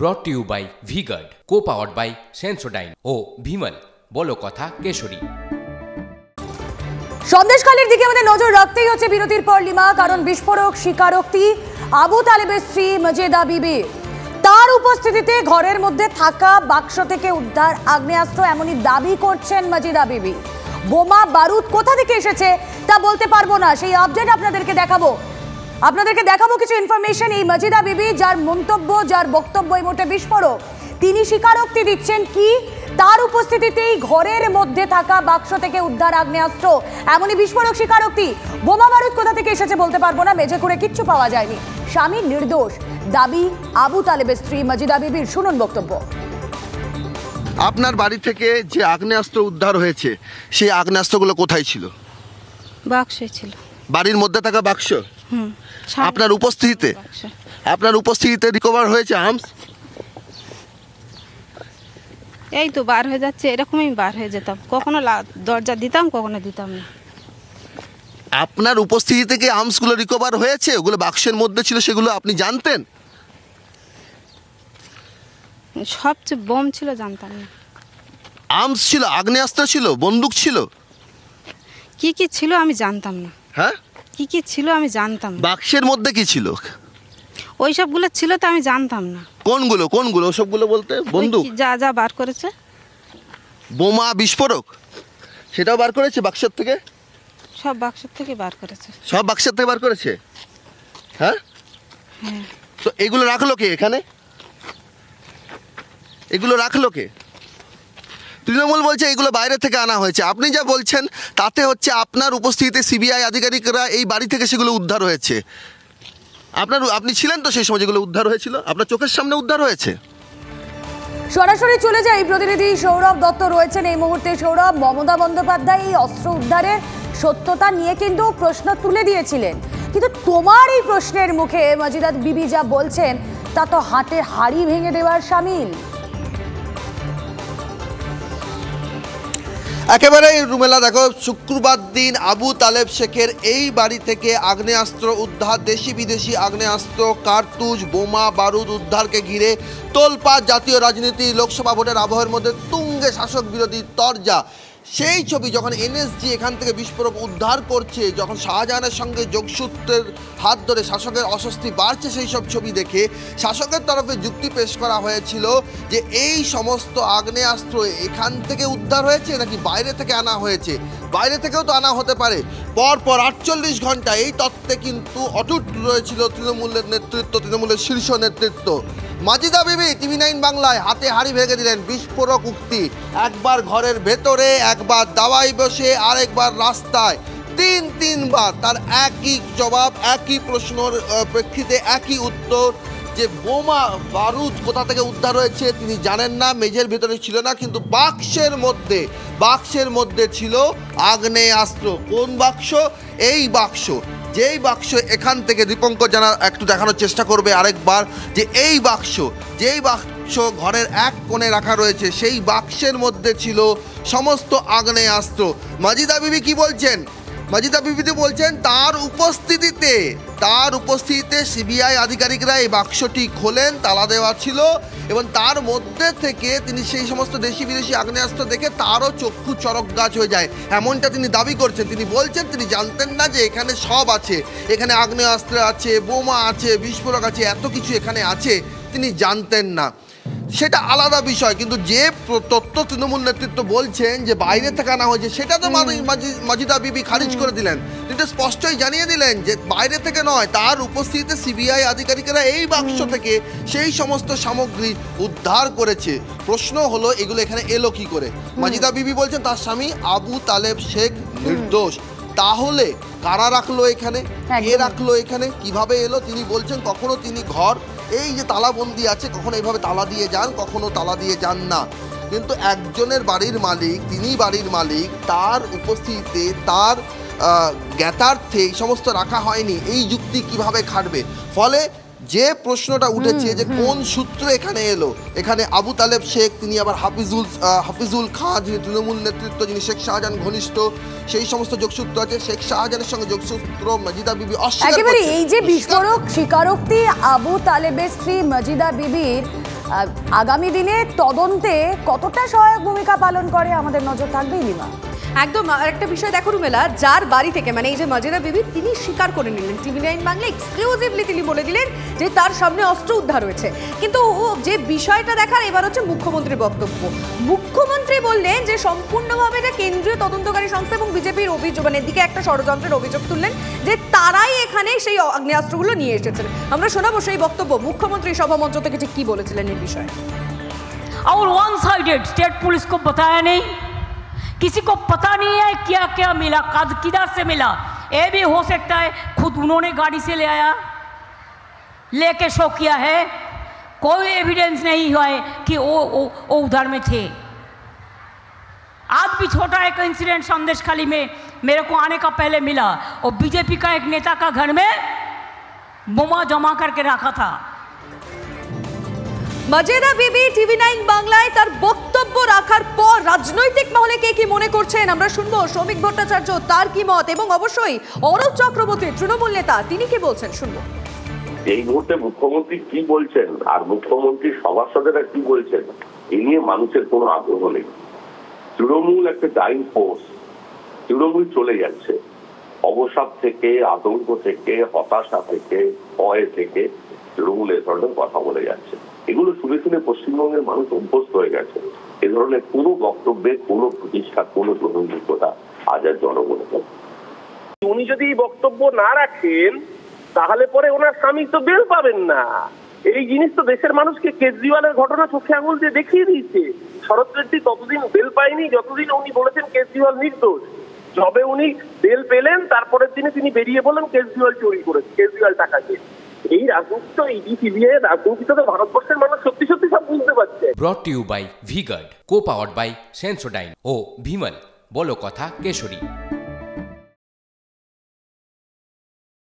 ব্রট to you by V-Guard, co-powered by Sensodyne ও ভিমল বলো কথা কেশরী। সন্দেশখালীর দিকে আমাদের নজর রাখতেই হচ্ছে বিরতির পর লিমা, কারণ বিস্ফোরক স্বীকারোক্তি আবু তালেবের স্ত্রী মাজেদা বিবি। তার উপস্থিতিতে ঘরের মধ্যে থাকা বাক্স থেকে উদ্ধার আগ্নেয়াস্ত্র, এমনই দাবি করছেন মাজেদা বিবি। বোমা বারুদ কোথা থেকে এসেছে তা বলতে পারবো না, সেই আপডেট আপনাদেরকে দেখাবো কিছু ইনফরমেশন। এই মাজেদা বিবি যার মন্তব্য, যার বক্তব্য এই মুহূর্তে বিস্ফোরক, তিনি স্বীকারোক্তি দিচ্ছেন কি তার উপস্থিতিতেই ঘরের মধ্যে থাকা বাক্স থেকে উদ্ধার আগ্নেয়াস্ত্র, এমনই বিস্ফোরক স্বীকারোক্তি। বোমা বারুদ কোথা থেকে এসেছে বলতে পারবো না, মেঝে করে কিচ্ছু পাওয়া যায়নি। স্বামী নির্দোষ দাবি আবু তালেবের স্ত্রী মাজেদা বিবির। শুনুন বক্তব্য। আপনার বাড়ি থেকে যে আগ্নেয়াস্ত্র উদ্ধার হয়েছে সেই আগ্নেয়াস্ত্রগুলো কোথায় ছিল? বাক্সে ছিল। বাড়ির মধ্যে থাকা বাক্স? আপনার উপস্থিতিতে রিকভার হয়েছে আর্মস? এই তো বার হয়ে যাচ্ছে, এরকমই বার হয়ে যেতাম, কখনো দরজা দিতাম কখনো দিতাম না। আপনার উপস্থিতি থেকে আর্মসগুলো রিকভার হয়েছে? ওগুলো বাক্সের মধ্যে ছিল, সেগুলো আপনি জানতেন? সবচেয়ে বোম ছিল জানতাম না। আর্মস ছিল, আগ্নেয়াস্ত্র ছিল, বন্দুক ছিল, কি কি ছিল আমি জানতাম না। হ্যাঁ, কি কি ছিল আমি জানতাম না। বাক্সের মধ্যে কি ছিল? ওই সবগুলো ছিল তো আমি জানতাম না। কোনগুলো সবগুলো বলতে? বন্দুক যা যা বার করেছে। বোমা, বিস্ফোরক সেটাও বার করেছে বাক্সের থেকে? সব বাক্সের থেকে বার করেছে। সব বাক্সের থেকে বার করেছে? হ্যাঁ। তো এগুলো রাখলো কে এখানে? এগুলো রাখলো কে? তৃণমূল বলছে এগুলো বাইরে থেকে আনা হয়েছে। আপনি যা বলছেন তাতে হচ্ছে আপনার উপস্থিতিতে সিবিআই আধিকারিকরা এই বাড়ি থেকে সেগুলো উদ্ধার হয়েছে। আপনি ছিলেন তো সেই সময় যেগুলো উদ্ধার হয়েছিল? আপনার চোখের সামনে উদ্ধার হয়েছে। সরাসরি চলে যায় প্রতিনিধি সৌরভ দত্ত রয়েছেন এই মুহূর্তে। সৌরভ, মমতা বন্দ্যোপাধ্যায় এই অস্ত্র উদ্ধারের সত্যতা নিয়ে কিন্তু প্রশ্ন তুলে দিয়েছিলেন, কিন্তু তোমার এই প্রশ্নের মুখে মাজেদা বিবি যা বলছেন তা তো হাতের হাড়ি ভেঙে দেওয়ার শামিল। একেবারে রুমেলা, দেখো, শুক্রবার দিন আবু তালেব শেখের এই বাড়ি থেকে আগ্নেয়াস্ত্র উদ্ধার, দেশি বিদেশি আগ্নেয়াস্ত্র, কার্তুজ, বোমা বারুদ উদ্ধারকে ঘিরে তোলপাড় জাতীয় রাজনীতি। লোকসভা ভোটের আবহের মধ্যে তুঙ্গে শাসক বিরোধী তরজা। সেই ছবি যখন এনএসজি এখান থেকে বিস্ফোরক উদ্ধার করছে, যখন শাহজাহানের সঙ্গে যোগসূত্রের হাত ধরে শাসকের অস্বস্তি বাড়ছে, সেই সব ছবি দেখে শাসকের তরফে যুক্তি পেশ করা হয়েছিল যে এই সমস্ত আগ্নেয়াস্ত্র এখান থেকে উদ্ধার হয়েছে নাকি বাইরে থেকে আনা হয়েছে। বাইরে থেকেও তো আনা হতে পারে। পরপর 48 ঘন্টা এই তত্ত্বে কিন্তু অটুট রয়েছিল তৃণমূলের নেতৃত্ব, তৃণমূলের শীর্ষ নেতৃত্ব। মাজেদা বিবি টিভি9 বাংলায় হাতে হাড়ি ভেঙে দিলেন বিস্ফোরক উক্তি। একবার ঘরের ভেতরে, একবার দাওয়ায় বসে, আরেকবার রাস্তায়, তিনবার তার একই জবাব, একই প্রশ্নের প্রেক্ষিতে একই উত্তর যে বোমা বারুদ কোথা থেকে উদ্ধার হয়েছে তিনি জানেন না, মেঝের ভেতরে ছিল না, কিন্তু বাক্সের মধ্যে ছিল আগ্নেয়াস্ত্র। কোন বাক্স? এই বাক্স। যেই বাক্স এখান থেকে দীপঙ্কর জানা একটু দেখানোর চেষ্টা করবে আরেকবার, যে যেই বাক্স ঘরের এক কোণে রাখা রয়েছে, সেই বাক্সের মধ্যে ছিল সমস্ত আগ্নেয়াস্ত্র। মাজেদা বিবি কি বলছেন? মাজেদা বিবি বলছেন তার উপস্থিতিতে সিবিআই আধিকারিকরা এই বাক্সটি খোলেন, তালা দেওয়া ছিল, এবং তার মধ্যে থেকে তিনি সেই সমস্ত দেশি বিদেশি আগ্নেয়াস্ত্র দেখে তারও চক্ষু চরক গাছ হয়ে যায়, এমনটা তিনি দাবি করছেন। তিনি বলছেন তিনি জানতেন না যে এখানে সব আছে, এখানে আগ্নেয়াস্ত্র আছে, বোমা আছে, বিস্ফোরক আছে, এত কিছু এখানে আছে তিনি জানতেন না। সেটা আলাদা বিষয়, কিন্তু যে তথ্য তৃণমূল নেতৃত্ব বলছেন যে বাইরে থেকে আনা হয়েছে, সেটা তো মাজেদা বিবি খারিজ করে দিলেন। তিনি স্পষ্টই জানিয়ে দিলেন যে বাইরে থেকে নয়, তার উপস্থিতিতে সিবিআই আধিকারিকেরা এই বাক্স থেকে সেই সমস্ত সামগ্রী উদ্ধার করেছে। প্রশ্ন হলো এগুলো এখানে এলো কি করে? মাজেদা বিবি বলছেন তার স্বামী আবু তালেব শেখ নির্দোষ। তাহলে কারা রাখলো এখানে, কে রাখলো এখানে, কিভাবে এলো? তিনি বলছেন কখনো তিনি ঘর এই যে তালাবন্দি আছে, কখনো এইভাবে তালা দিয়ে যান, কখনো তালা দিয়ে যান না, কিন্তু একজনের বাড়ির মালিক, তিনি বাড়ির মালিক, তার উপস্থিতিতে তার জ্ঞাতার্থে এই সমস্ত রাখা হয়নি। এই যুক্তি কিভাবে খাটবে? ফলে যে প্রশ্নটা উঠেছে যে কোন সূত্র এখানে এলো, এখানে আবু তালেব শেখ, তিনি আবার হাফিজুল খাঁ, যিনি তৃণমূল নেতৃত্ব, যিনি শেখ শাহজাহান ঘনিষ্ঠ, সেই সমস্ত যোগসূত্র আছে। শেখ শাহজাহানের সঙ্গে যোগসূত্র মাজেদা বিবি অস্বীকার করছেন। এই যে বিস্ফোরক স্বীকারোক্তি আবু তালেবের স্ত্রী মাজেদা বিবির, আগামী দিনে তদন্তে কতটা সহায়ক ভূমিকা পালন করে আমাদের নজর থাকবে লিমা। একদম একটা বিষয় দেখো রুমেলা, যার বাড়ি থেকে মানে এই যে মাজেদা বিবি তিনি স্বীকার করে নিলেন, টিভি9 বাংলা এক্সক্লুসিভলি তিনি বলে দিলেন যে তার সামনে অস্ত্র উদ্ধার হয়েছে। কিন্তু যে বিষয়টা দেখার এবার হচ্ছে মুখ্যমন্ত্রীর বক্তব্য। মুখ্যমন্ত্রী বললেন যে সম্পূর্ণভাবে এটা কেন্দ্রীয় তদন্তকারী সংস্থা এবং বিজেপির অভিযোগ, মানে এদিকে একটা ষড়যন্ত্রের অভিযোগ তুললেন যে তারাই এখানে সেই আগ্নেয়াস্ত্রগুলো নিয়ে এসেছেন। আমরা শোনাবো সেই বক্তব্য, মুখ্যমন্ত্রী সভামঞ্চ থেকে ঠিক কি বলেছিলেন এই বিষয়ে। और वन साइडेड स्टेट पुलिस को बताया नहीं, किसी को पता नहीं है क्या क्या मिला, किधर से मिला। ये भी हो सकता है खुद उन्होंने गाड़ी से ले आया, लेके शो किया है, कोई एविडेंस नहीं हुआ है कि वो उधर में थे। आज भी छोटा एक इंसिडेंट संदेशखाली में मेरे को आने का पहले मिला, और बीजेपी का एक नेता का घर में बोमा जमा करके रखा था। মাজেদা বিবি টিভি9 বাংলায় তার বক্তব্য রাখার পর রাজনৈতিক মহলে কে কি মনে করছেন আমরা শুনবো। শ্রমিক ভট্টাচার্য তার কি মত, এবং অবশ্যই অরূপ চক্রবর্তী তৃণমূল নেতা তিনি কি বলছেন শুনবো। এই মুহূর্তে মুখ্যমন্ত্রী কি বলছেন আর মুখ্যমন্ত্রীর সভাসদেরা কি বলছেন এই নিয়ে মানুষের কোনো আগ্রহ নেই। তৃণমূল একটা ডাইং ফোর্স, তৃণমূল চলে যাচ্ছে। অবসাদ থেকে, আতঙ্ক থেকে, হতাশা থেকে, ভয় থেকে তৃণমূল এ ধরনের কথা বলে যাচ্ছে। এগুলো শুনে শুনে পশ্চিমবঙ্গের মানুষ অভ্যস্ত হয়ে গেছে। এ ধরনের কোনো বক্তব্যে কোনো প্রতিষ্ঠা, কোনো গ্রহণযোগ্যতা আজ আর জনগণের। উনি যদি বক্তব্য না রাখেন তাহলে পরে ওনার স্বামী তো বেল পাবেন না। এই জিনিস তো দেশের মানুষকে কেজরিওয়ালের ঘটনা চোখে আঙুল দিয়ে দেখিয়ে দিয়েছে। শরৎ রেড্ডি ততদিন বেল পায়নি যতদিন উনি বলেছেন কেজরিওয়াল নির্দোষ। যবে উনি বেল পেলেন তারপরের দিনে তিনি বেরিয়ে বলেন কেজরিওয়াল চুরি করেছে, কেজরিওয়াল টাকা দিয়ে। এই রাজনীতি তো ইডি সিবিআই রাজনীতিতে তো ভারতবর্ষের মানুষ সত্যি সত্যি সব বুঝতে পারছে। Brought to you by V-Guard, co-powered by Sensodyne ও ভিমল, বলো কথা কেশরী।